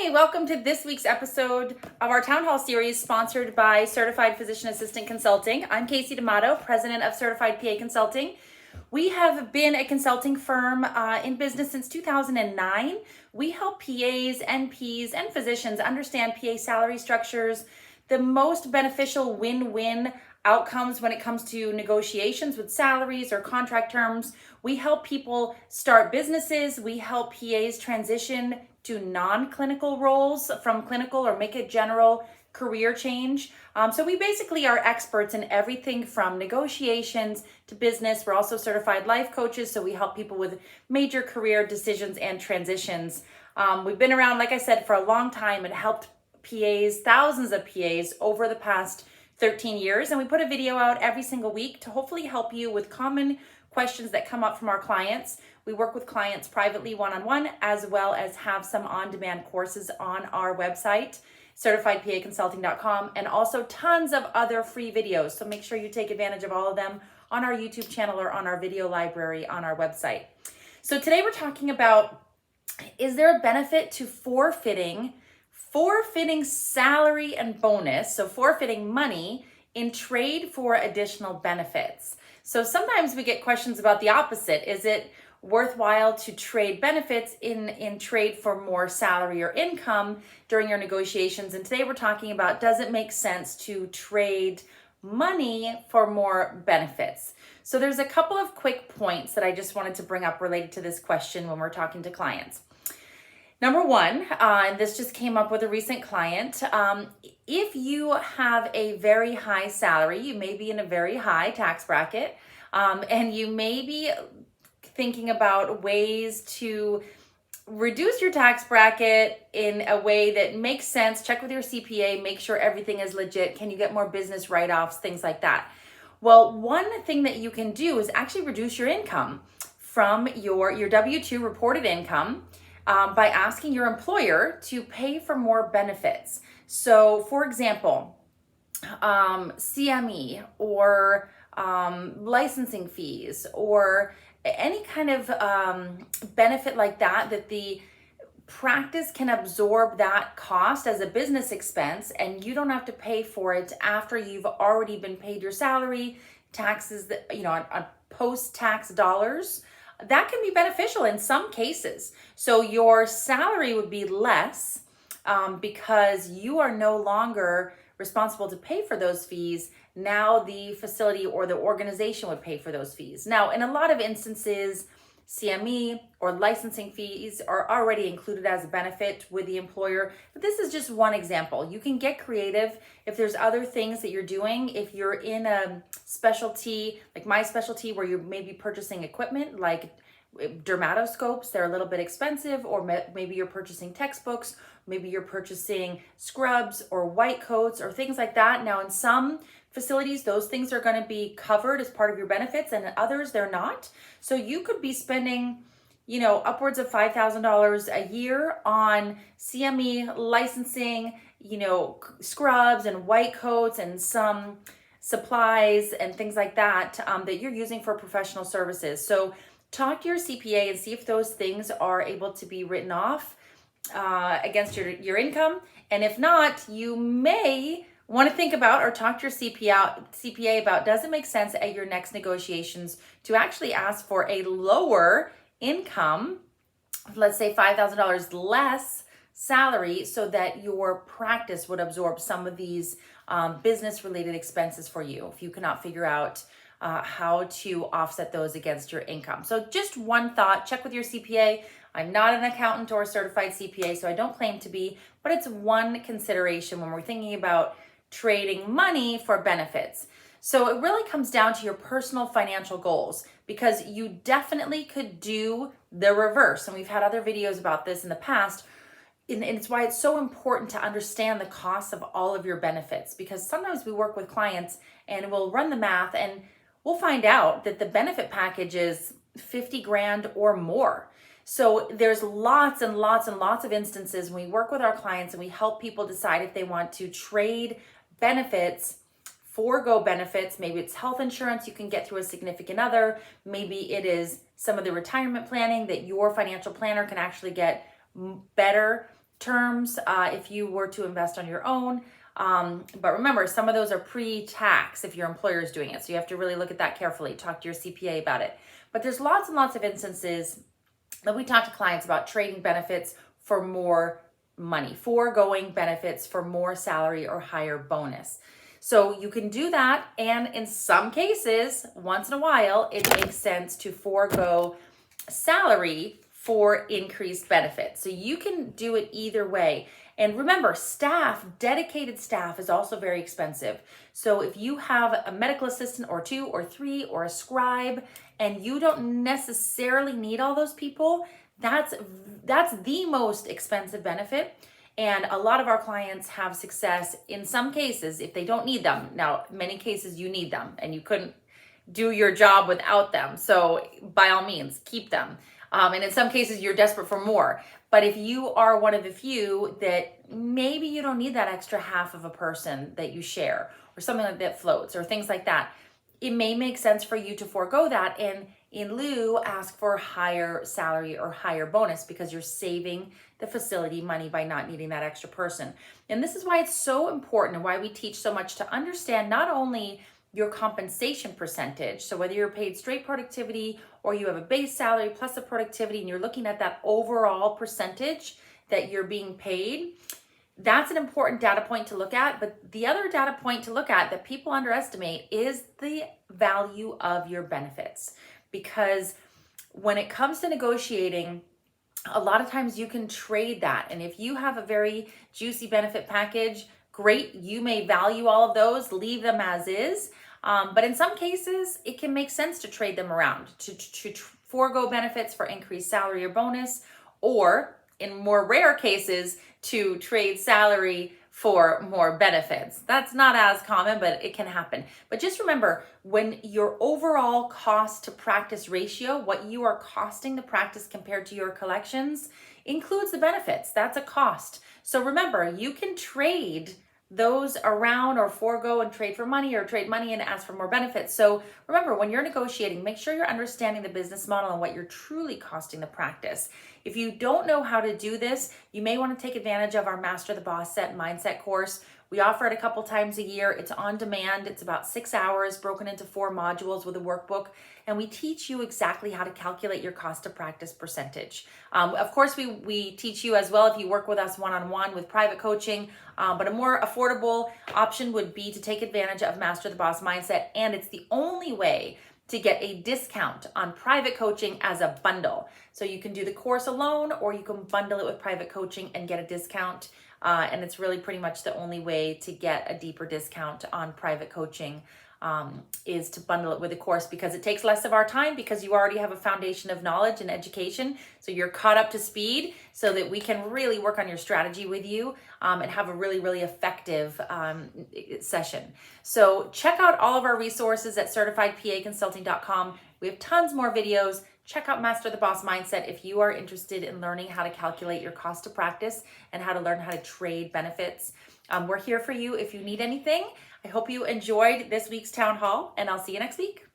Hey, welcome to this week's episode of our Town Hall series sponsored by Certified Physician Assistant Consulting. I'm Kasey D'Amato, President of Certified PA Consulting. We have been a consulting firm in business since 2009. We help PAs, NPs, and physicians understand PA salary structures, the most beneficial win-win outcomes when it comes to negotiations with salaries or contract terms. We help people start businesses. We help PAs transition to non-clinical roles from clinical or make a general career change. So we basically are experts in everything from negotiations to business. We're also certified life coaches, so we help people with major career decisions and transitions. We've been around, like I said, for a long time and helped PAs, thousands of PAs over the past 13 years. And we put a video out every single week to hopefully help you with common questions that come up from our clients. We work with clients privately one-on-one, as well as have some on-demand courses on our website, certifiedpaconsulting.com, and also tons of other free videos. So make sure you take advantage of all of them on our YouTube channel or on our video library on our website. So today we're talking about, is there a benefit to forfeiting salary and bonus, so forfeiting money in trade for additional benefits? So sometimes we get questions about the opposite. Is it worthwhile to trade benefits in trade for more salary or income during your negotiations? And today we're talking about, does it make sense to trade money for more benefits? So there's a couple of quick points that I just wanted to bring up related to this question when we're talking to clients. Number one, and this just came up with a recent client, if you have a very high salary, you may be in a very high tax bracket, and you may be thinking about ways to reduce your tax bracket in a way that makes sense. Check with your CPA, make sure everything is legit. Can you get more business write-offs, things like that? Well, one thing that you can do is actually reduce your income from your W-2 reported income by asking your employer to pay for more benefits. So for example, CME or licensing fees or any kind of benefit like that, that the practice can absorb that cost as a business expense and you don't have to pay for it after you've already been paid your salary, taxes, on post-tax dollars. That can be beneficial in some cases. So your salary would be less because you are no longer responsible to pay for those fees. Now the facility or the organization would pay for those fees. Now, in a lot of instances, CME or licensing fees are already included as a benefit with the employer, but this is just one example. You can get creative if there's other things that you're doing. If you're in a specialty, like my specialty, where you're maybe purchasing equipment like dermatoscopes, they're a little bit expensive, or maybe you're purchasing textbooks, maybe you're purchasing scrubs or white coats or things like that. Now, in some facilities, those things are going to be covered as part of your benefits, and in others they're not. So you could be spending, upwards of $5,000 a year on CME licensing, scrubs and white coats and some supplies and things like that that you're using for professional services. So talk to your CPA and see if those things are able to be written off against your income. And if not, you may want to think about or talk to your CPA about, does it make sense at your next negotiations to actually ask for a lower income, let's say $5,000 less salary, so that your practice would absorb some of these business-related expenses for you if you cannot figure out how to offset those against your income. So just one thought, check with your CPA. I'm not an accountant or a certified CPA, so I don't claim to be, but it's one consideration when we're thinking about trading money for benefits. So it really comes down to your personal financial goals, because you definitely could do the reverse. And we've had other videos about this in the past. And it's why it's so important to understand the cost of all of your benefits, because sometimes we work with clients and we'll run the math and we'll find out that the benefit package is 50 grand or more. So there's lots and lots and lots of instances when we work with our clients and we help people decide if they want to trade benefits, forego benefits. Maybe it's health insurance you can get through a significant other. Maybe it is some of the retirement planning that your financial planner can actually get better terms if you were to invest on your own. But remember, some of those are pre-tax if your employer is doing it. So you have to really look at that carefully. Talk to your CPA about it. But there's lots and lots of instances that we talk to clients about trading benefits for more money, foregoing benefits for more salary or higher bonus. So you can do that, and in some cases, once in a while, it makes sense to forego salary for increased benefits. So you can do it either way. And remember, dedicated staff is also very expensive. So if you have a medical assistant or 2 or 3 or a scribe, and you don't necessarily need all those people, that's the most expensive benefit. And a lot of our clients have success in some cases if they don't need them. Now, many cases you need them and you couldn't do your job without them. So by all means, keep them. And in some cases you're desperate for more. But if you are one of the few that maybe you don't need that extra half of a person that you share or something like that floats or things like that, it may make sense for you to forego that and in lieu ask for higher salary or higher bonus because you're saving the facility money by not needing that extra person. And this is why it's so important and why we teach so much to understand not only your compensation percentage, so whether you're paid straight productivity or you have a base salary plus a productivity and you're looking at that overall percentage that you're being paid, that's an important data point to look at. But the other data point to look at that people underestimate is the value of your benefits. Because when it comes to negotiating, a lot of times you can trade that. And if you have a very juicy benefit package, great, you may value all of those, leave them as is. But in some cases, it can make sense to trade them around, to forego benefits for increased salary or bonus, or in more rare cases, to trade salary for more benefits. That's not as common, but it can happen. But just remember, when your overall cost to practice ratio, what you are costing the practice compared to your collections, includes the benefits. That's a cost. So remember, you can trade those around or forego and trade for money or trade money and ask for more benefits. So remember, when you're negotiating, make sure you're understanding the business model and what you're truly costing the practice. If you don't know how to do this, you may want to take advantage of our Master the Boss Set Mindset course. We offer it a couple times a year. It's on demand. It's about 6 hours broken into 4 modules with a workbook. And we teach you exactly how to calculate your cost to practice percentage. Of course, we teach you as well if you work with us one-on-one with private coaching. But a more affordable option would be to take advantage of Master the Boss Mindset. And it's the only way to get a discount on private coaching as a bundle. So you can do the course alone or you can bundle it with private coaching and get a discount. And it's really pretty much the only way to get a deeper discount on private coaching is to bundle it with a course, because it takes less of our time because you already have a foundation of knowledge and education. So you're caught up to speed so that we can really work on your strategy with you and have a really, really effective session. So check out all of our resources at certifiedpaconsulting.com. We have tons more videos. Check out Master the Boss Mindset if you are interested in learning how to calculate your cost to practice and how to learn how to trade benefits. We're here for you if you need anything. I hope you enjoyed this week's town hall, and I'll see you next week.